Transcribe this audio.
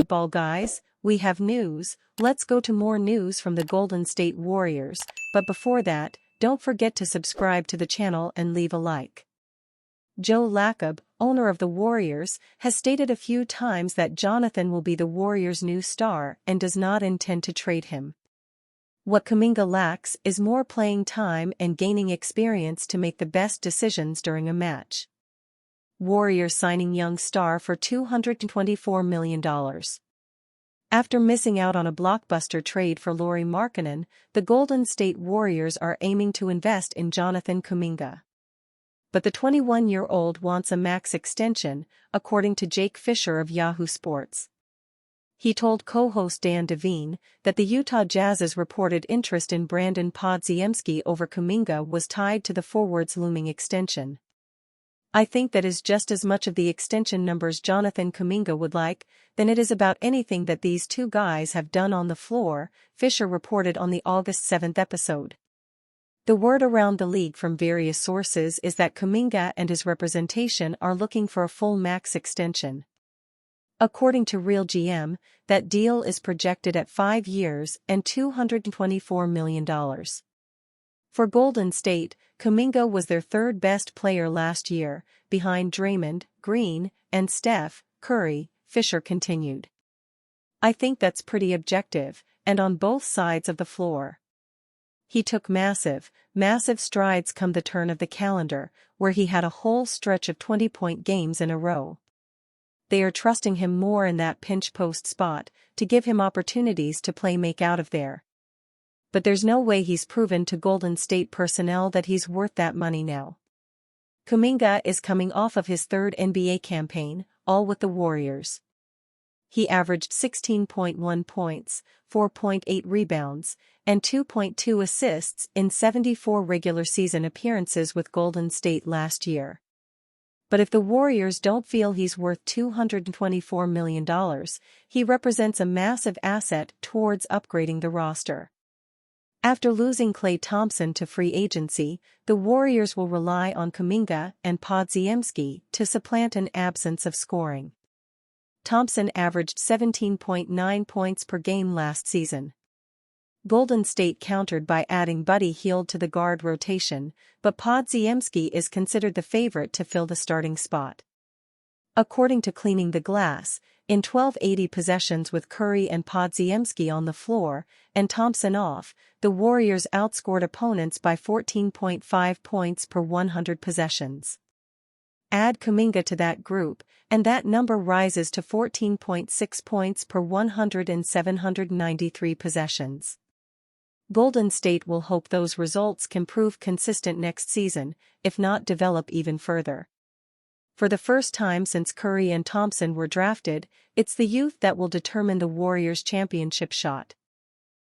basketball guys, we have news. Let's go to more news from the Golden State Warriors, but before that, don't forget to subscribe to the channel and leave a like. Joe Lacob, owner of the Warriors, has stated a few times that Jonathan will be the Warriors' new star and does not intend to trade him. What Kuminga lacks is more playing time and gaining experience to make the best decisions during a match. Warriors signing young star for $224 million. After missing out on a blockbuster trade for Lauri Markkanen, the Golden State Warriors are aiming to invest in Jonathan Kuminga. But the 21-year-old wants a max extension, according to Jake Fisher of Yahoo Sports. He told co-host Dan Devine that the Utah Jazz's reported interest in Brandon Podziemski over Kuminga was tied to the forward's looming extension. I think that is just as much of the extension numbers Jonathan Kuminga would like than it is about anything that these two guys have done on the floor, Fisher reported on the August 7th episode. The word around the league from various sources is that Kuminga and his representation are looking for a full max extension. According to Real GM, that deal is projected at 5 years and $224 million. For Golden State, Kuminga was their third best player last year, behind Draymond Green and Steph Curry, Fisher continued. I think that's pretty objective, and on both sides of the floor. He took massive strides come the turn of the calendar, where he had a whole stretch of 20-point games in a row. They are trusting him more in that pinch post spot, to give him opportunities to play make out of there. But there's no way he's proven to Golden State personnel that he's worth that money now. Kuminga is coming off of his third NBA campaign, all with the Warriors. He averaged 16.1 points, 4.8 rebounds, and 2.2 assists in 74 regular season appearances with Golden State last year. But if the Warriors don't feel he's worth $224 million, he represents a massive asset towards upgrading the roster. After losing Klay Thompson to free agency, the Warriors will rely on Kuminga and Podziemski to supplant an absence of scoring. Thompson averaged 17.9 points per game last season. Golden State countered by adding Buddy Hield to the guard rotation, but Podziemski is considered the favorite to fill the starting spot. According to Cleaning the Glass, in 1280 possessions with Curry and Podziemski on the floor, and Thompson off, the Warriors outscored opponents by 14.5 points per 100 possessions. Add Kuminga to that group, and that number rises to 14.6 points per 100 in 793 possessions. Golden State will hope those results can prove consistent next season, if not develop even further. For the first time since Curry and Thompson were drafted, it's the youth that will determine the Warriors' championship shot.